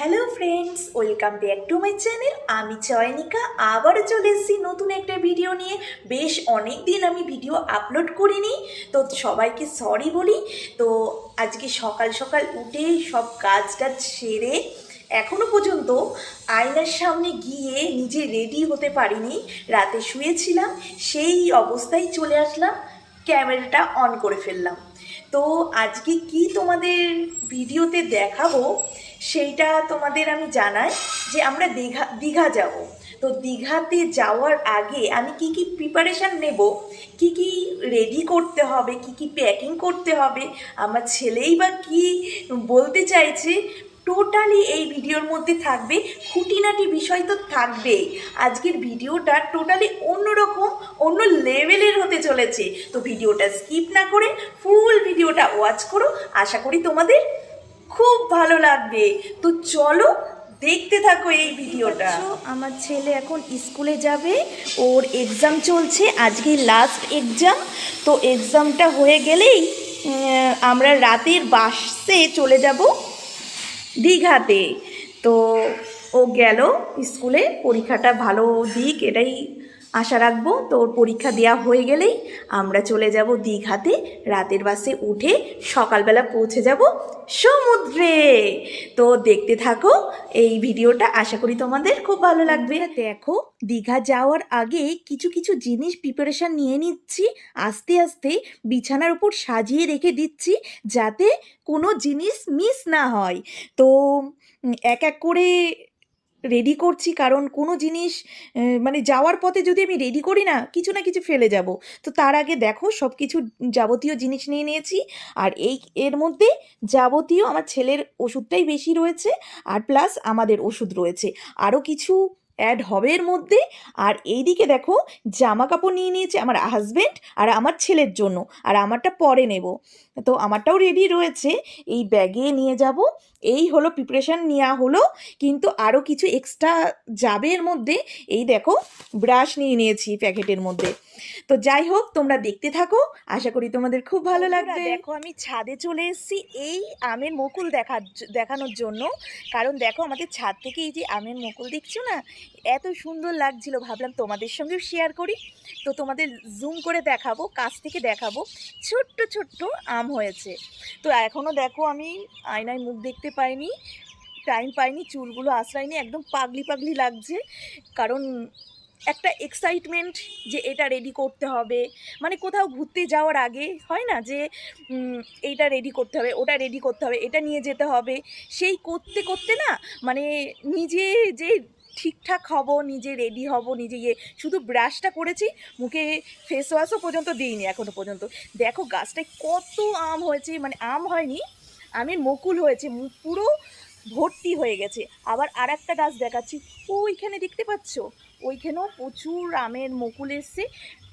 Hello friends, welcome back to my channel. আমি চয়নিকা আবারও চলে এসেছি নতুন একটা ভিডিও নিয়ে। বেশ অনেক দিন আমি ভিডিও আপলোড করিনি, তো সবাইকে সরি বলি। তো আজকে সকাল সকাল উঠে সব কাজ টাজ সেরে এখনও পর্যন্ত আয়নার সামনে গিয়ে নিজে রেডি হতে পারিনি। রাতে শুয়েছিলাম, সেই অবস্থায় চলে আসলাম, ক্যামেরাটা অন করে ফেললাম। তো আজকে কি তোমাদের ভিডিওতে দেখাবো সেইটা তোমাদের আমি জানাই যে আমরা দীঘা যাব। তো দীঘাতে যাওয়ার আগে আমি কি কি প্রিপারেশান নেব, কি কি রেডি করতে হবে, কি কি প্যাকিং করতে হবে, আমার ছেলেই বা কি বলতে চাইছে, টোটালি এই ভিডিওর মধ্যে থাকবে। খুঁটিনাটি বিষয় তো থাকবেই। আজকের ভিডিওটা টোটালি অন্যরকম, অন্য লেভেলের হতে চলেছে। তো ভিডিওটা স্কিপ না করে ফুল ভিডিওটা ওয়াচ করো, আশা করি তোমাদের খুব ভালো লাগবে। তো চলো দেখতে থাকো এই ভিডিওটা। আমার ছেলে এখন স্কুলে যাবে, ওর এক্সাম চলছে, আজকে লাস্ট এক্সাম। তো এক্সামটা হয়ে গেলেই আমরা রাতের বাসে চলে যাব দীঘাতে। তো ও গেল স্কুলে, পরীক্ষাটা ভালো দিক এটাই আশা রাখবো। তো ওর পরীক্ষা দেওয়া হয়ে গেলেই আমরা চলে যাব দীঘাতে। রাতের বাসে উঠে সকালবেলা পৌঁছে যাব সমুদ্রে। তো দেখতে থাকো এই ভিডিওটা, আশা করি তোমাদের খুব ভালো লাগবে। দেখো, দীঘা যাওয়ার আগে কিছু কিছু জিনিস প্রিপারেশান নিয়ে নিচ্ছি, আস্তে আস্তে বিছানার উপর সাজিয়ে রেখে দিচ্ছি যাতে কোনো জিনিস মিস না হয়। তো এক এক করে রেডি করছি, কারণ কোনো জিনিস মানে যাওয়ার পথে যদি আমি রেডি করি না, কিছু না কিছু ফেলে যাব। তো তার আগে দেখো সব কিছু যাবতীয় জিনিস নিয়ে নিয়েছি। আর এর মধ্যে যাবতীয় আমার ছেলের ওষুধটাই বেশি রয়েছে, আর প্লাস আমাদের ওষুধ রয়েছে, আরও কিছু অ্যাড হবে এর মধ্যে। আর এইদিকে দেখো জামা কাপড় নিয়ে নিয়েছে আমার হাজব্যান্ড আর আমার ছেলের জন্য, আর আমারটা পরে নেব। তো আমারটাও রেডি রয়েছে, এই ব্যাগে নিয়ে যাব। এই হলো প্রিপারেশান নেওয়া হলো, কিন্তু আরও কিছু এক্সট্রা যাবে এর মধ্যে। এই দেখো ব্রাশ নিয়ে নিয়েছি প্যাকেটের মধ্যে। তো যাই হোক, তোমরা দেখতে থাকো, আশা করি তোমাদের খুব ভালো লাগবে। দেখো আমি ছাদে চলে এসেছি এই আমের মুকুল দেখানোর জন্য। কারণ দেখো আমাদের ছাদ থেকে এই যে আমের মুকুল দেখছো না, এত সুন্দর লাগছিল, ভাবলাম তোমাদের সঙ্গেও শেয়ার করি। তো তোমাদের জুম করে দেখাবো, কাছ থেকে দেখাবো, ছোট্ট ছোট্ট আম হয়েছে। তো এখনও দেখো আমি আয়নায় মুখ দেখতে পাইনি, টাইম পাইনি, চুলগুলো আশ্রায়নি, একদম পাগলি পাগলি লাগছে। কারণ একটা এক্সাইটমেন্ট যে এটা রেডি করতে হবে, মানে কোথাও ঘুরতে যাওয়ার আগে হয় না যে এইটা রেডি করতে হবে, ওটা রেডি করতে হবে, এটা নিয়ে যেতে হবে, সেই করতে করতে না মানে নিজে যে ঠিকঠাক হব, নিজে রেডি হব, নিজে শুধু ব্রাশটা করেছি, মুখে ফেস ওয়াশও পর্যন্ত দিইনি এখনও পর্যন্ত। দেখো গাছটায় কত আম হয়েছে, মানে আম হয়নি, আমের মুকুল হয়েছে, পুরো ভর্তি হয়ে গেছে। আবার আর একটা গাছ দেখাচ্ছি, ওইখানে দেখতে পাচ্ছ, ওইখানেও প্রচুর আমের মুকুল এসছে।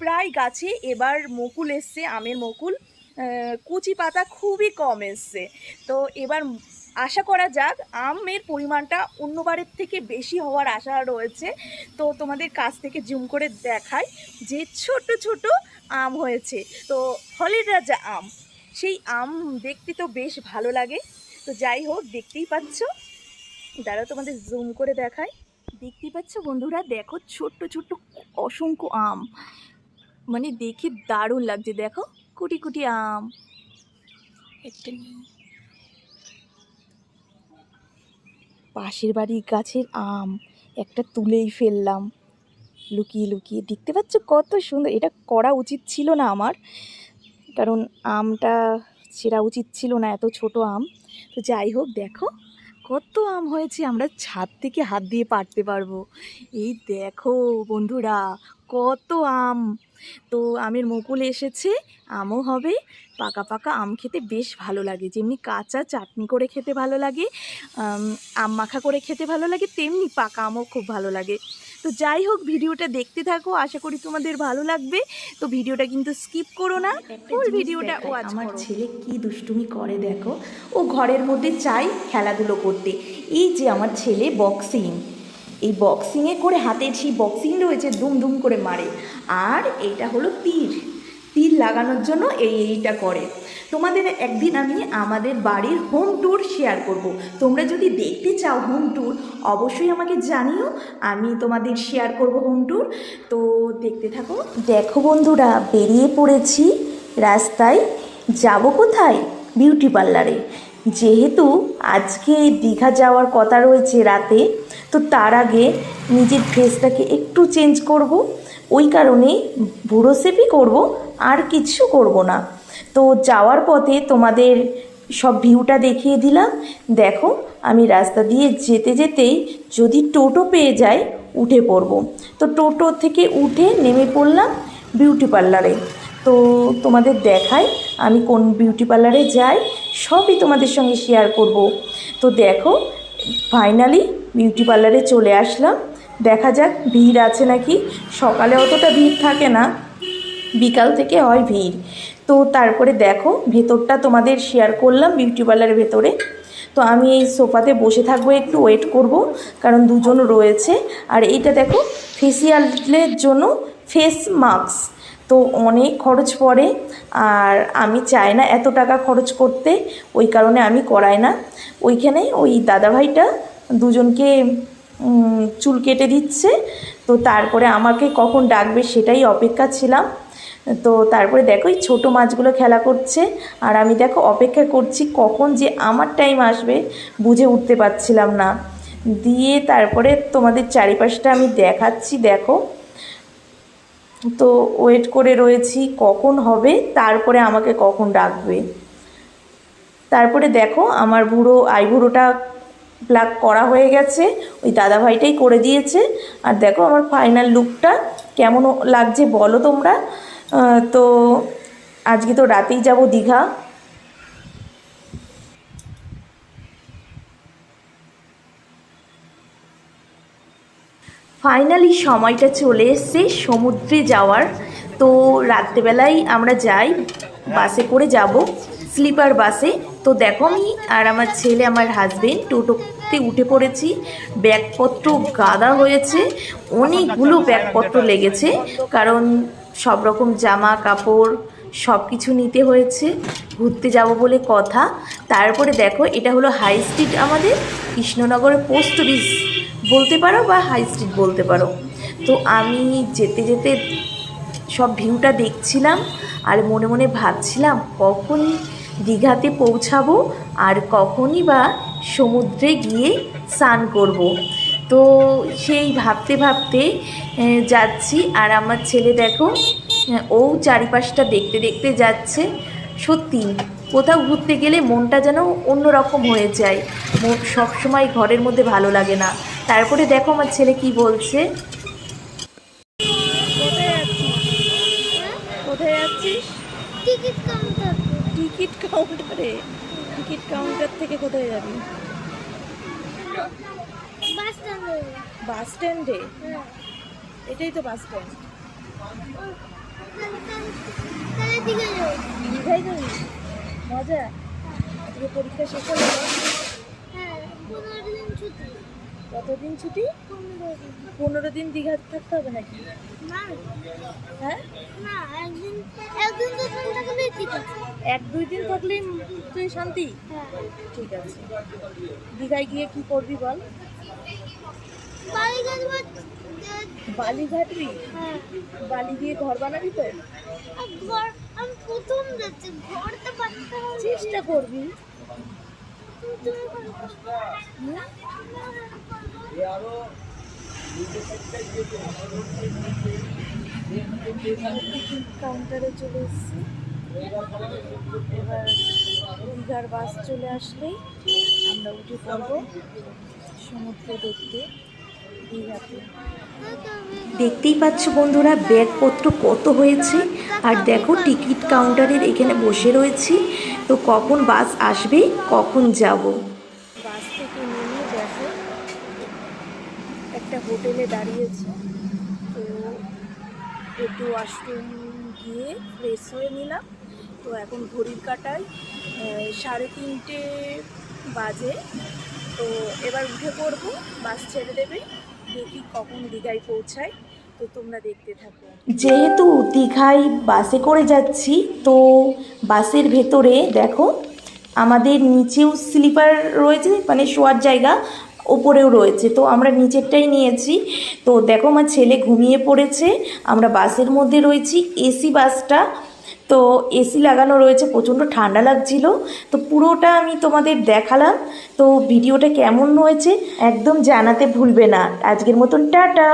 প্রায় গাছে এবার মুকুল এসছে, আমের মুকুল। কুচি পাতা খুবই কম এসছে। তো এবার আশা করা যাক আমের পরিমাণটা অন্যবারের থেকে বেশি হওয়ার আশা রয়েছে। তো তোমাদের কাছ থেকে জুম করে দেখাই যে ছোট ছোট আম হয়েছে। তো ফলের রাজা আম, সেই আম দেখতে তো বেশ ভালো লাগে। তো যাই হোক, দেখতেই পাচ্ছ, দাঁড়াও তোমাদের জুম করে দেখাই। দেখতেই পাচ্ছ বন্ধুরা, দেখো ছোট্ট ছোট্ট অসংখ্য আম, মানে দেখে দারুণ লাগছে। দেখো কুটি কুটি আম, একটা নিয়ে পাশের বাড়ির গাছের আম একটা তুলেই ফেললাম লুকিয়ে লুকিয়ে। দেখতে পাচ্ছ কত সুন্দর, এটা করা উচিত ছিল না আমার, কারণ আমটা ছেঁড়া উচিত ছিল না, এত ছোট আম। তো যাই হোক, দেখো কত আম হয়েছে, আমরা ছাদ থেকে হাত দিয়ে পাড়তে পারবো। এই দেখো বন্ধুরা কত আম। তো আমের মুকুল এসেছে, আমও হবে। পাকা পাকা আম খেতে বেশ ভালো লাগে, যেমনি কাঁচা চাটনি করে খেতে ভালো লাগে, আম মাখা করে খেতে ভালো লাগে, তেমনি পাকা আমও খুব ভালো লাগে। তো যাই হোক, ভিডিওটা দেখতে থাকো, আশা করি তোমাদের ভালো লাগবে। তো ভিডিওটা কিন্তু স্কিপ করো না, ফুল ভিডিওটা ওয়াচ করো। আমার ছেলে কি দুষ্টুমি করে দেখো, ও ঘরের মধ্যে চাই খেলাধুলো করতে। এই যে আমার ছেলে বক্সিং, এই বক্সিংয়ে করে হাতে সেই বক্সিং রয়েছে, দুম দুম করে মারে। আর এইটা হলো তীর, তিল লাগানোর জন্য এইটা করে। তোমাদের একদিন আমি আমাদের বাড়ির হোম ট্যুর শেয়ার করব। তোমরা যদি দেখতে চাও হোম ট্যুর অবশ্যই আমাকে জানিও, আমি তোমাদের শেয়ার করব হোম ট্যুর। তো দেখতে থাকো। দেখো বন্ধুরা, বেরিয়ে পড়েছি রাস্তায়। যাব কোথায়? বিউটি পার্লারে। যেহেতু আজকে দীঘা যাওয়ার কথা রয়েছে রাতে, তো তার আগে নিজের ড্রেসটাকে একটু চেঞ্জ করব। ওই কারণে বুড়ো শেপই করব, আর কিছু করব না। তো যাওয়ার পথে তোমাদের সব ভিউটা দেখিয়ে দিলাম। দেখো, আমি রাস্তা দিয়ে যেতে যেতেই যদি টোটো পেয়ে যাই উঠে পড়ব। তো টোটো থেকে উঠে নেমে পড়লাম বিউটি পার্লারে। তো তোমাদের দেখাই আমি কোন বিউটি পার্লারে যাই, সবই তোমাদের সঙ্গে শেয়ার করব। তো দেখো, ফাইনালি বিউটি পার্লারে চলে আসলাম। দেখা যাক ভিড় আছে নাকি। সকালে অতটা ভিড় থাকে না, বিকাল থেকে হয় ভিড়। তো তারপরে দেখো ভেতরটা তোমাদের শেয়ার করলাম বিউটি পার্লারের ভেতরে। তো আমি এই সোফাতে বসে থাকবো, একটু ওয়েট করব, কারণ দুজন রয়েছে। আর এইটা দেখো ফেসিয়ালের জন্য ফেস মাস্ক। তো অনেক খরচ পড়ে, আর আমি চাই না এত টাকা খরচ করতে, ওই কারণে আমি করাই না। ওইখানে ওই দাদাভাইটা দুজনকে চুল কেটে দিচ্ছে। তো তারপরে আমাকে কখন ডাকবে সেটাই অপেক্ষা ছিলাম। তো তারপরে দেখো এই ছোটো মাছগুলো খেলা করছে, আর আমি দেখো অপেক্ষা করছি কখন যে আমার টাইম আসবে, বুঝে উঠতে পারছিলাম না। দিয়ে তারপরে তোমাদের চারিপাশটা আমি দেখাচ্ছি, দেখো। তো ওয়েট করে রয়েছি কখন হবে, তারপরে আমাকে কখন ডাকবে। তারপরে দেখো আমার আইবুড়োটা প্লাক করা হয়ে গেছে, ওই দাদাভাইটাই করে দিয়েছে। আর দেখো আমার ফাইনাল লুকটা কেমন লাগছে বলো তোমরা। তো আজকে তো রাতেই যাব দীঘা। ফাইনালি সময়টা চলে এসছে সমুদ্রে যাওয়ার। তো রাত্রেবেলায় আমরা যাই, বাসে করে যাব, স্লিপার বাসে। তো দেখো আমি আর আমার ছেলে, আমার হাজবেন্ড টোটোতে উঠে পড়েছি। ব্যাগপত্র গাদা হয়েছে, অনেকগুলো ব্যাগপত্র লেগেছে, কারণ সব রকম জামা কাপড় সব কিছু নিতে হয়েছে, ঘুরতে যাব বলে কথা। তারপরে দেখো এটা হলো হাই স্ট্রিট, আমাদের কৃষ্ণনগরের পোস্ট অফিস বলতে পারো বা হাই স্ট্রিট বলতে পারো। তো আমি যেতে যেতে সব ভিউটা দেখছিলাম, আর মনে মনে ভাবছিলাম কখন দীঘাতে পৌঁছাবো, আর কখনই বা সমুদ্রে গিয়ে স্নান করব। তো সেই ভাবতে ভাবতে যাচ্ছি। আর আমার ছেলে দেখো ও চারিপাশটা দেখতে দেখতে যাচ্ছে। সত্যি কোথাও ঘুরতে গেলে মনটা যেন অন্যরকম হয়ে যায়, মন সবসময় ঘরের মধ্যে ভালো লাগে না। তারপরে দেখো আমার ছেলে কি বলছে। কোথায় যাচ্ছিস? Ticket counter. টিকিট কাউন্টারে? টিকিট কাউন্টার থেকে কোথায় যাবি? বাস স্ট্যান্ডে। বাস স্ট্যান্ডে? এটাই তো বাস স্ট্যান্ড। তাহলে দীঘায় যাবো। দীঘায় যাবি? মজা। আজকে পরীক্ষা শেষ হলো? হ্যাঁ, 15 দিন ছুটি। কতদিন ছুটি? 15 দিন। 15 দিন দীঘা থাকতে হবে নাকি? না হ্যাঁ, না, একদিন তো থাকলেই ঠিক আছে। 1-2 দিন থাকলেই তুই শান্তি? হ্যাঁ, ঠিক আছে। দীঘায় গিয়ে কি করবি বল? বালিঘাট বালি ঘাটবি? হ্যাঁ, বালি দিয়ে ঘর বানাবি তো? আর ঘর আমি প্রথম যাচ্ছি, ঘরটা পাততে হবে। চেষ্টা করবি। তুমি করো। টিকিট কাউন্টারে চলে এসেছি। এবার দীঘার বাস চলে আসলেই আমরা উঠে পড়বো সমুদ্র দেখতে দীঘাতে। দেখতেই পাচ্ছ বন্ধুরা ব্যাগপত্র কত হয়েছে। আর দেখো টিকিট কাউন্টারের এখানে বসে রয়েছি, তো কখন বাস আসবে, কখন যাব। বাস থেকে নেমে দেখো একটা হোটেলে দাঁড়িয়েছে। তো একটু ওয়াশরুম গিয়ে ফ্রেশ হয়ে নিলাম। তো এখন ঘড়ির কাঁটায় 3:30 বাজে। তো এবার উঠে পড়বো, বাস ছেড়ে দেবে, দেখি কখন দীঘায় পৌঁছায়। তো তোমরা দেখতে থাকো। যেহেতু দীঘায় বাসে করে যাচ্ছি, তো বাসের ভেতরে দেখো আমাদের নিচেও স্লিপার রয়েছে, মানে শোয়ার জায়গা, ওপরেও রয়েছে। তো আমরা নিচেরটাই নিয়েছি। তো দেখো আমার ছেলে ঘুমিয়ে পড়েছে, আমরা বাসের মধ্যে রয়েছি, এসি বাসটা। তো এসি লাগানো রয়েছে, প্রচণ্ড ঠান্ডা লাগছিল। তো পুরোটা আমি তোমাদের দেখালাম। তো ভিডিওটা কেমন হয়েছে একদম জানাতে ভুলবে না। আজকের মতন টাটা।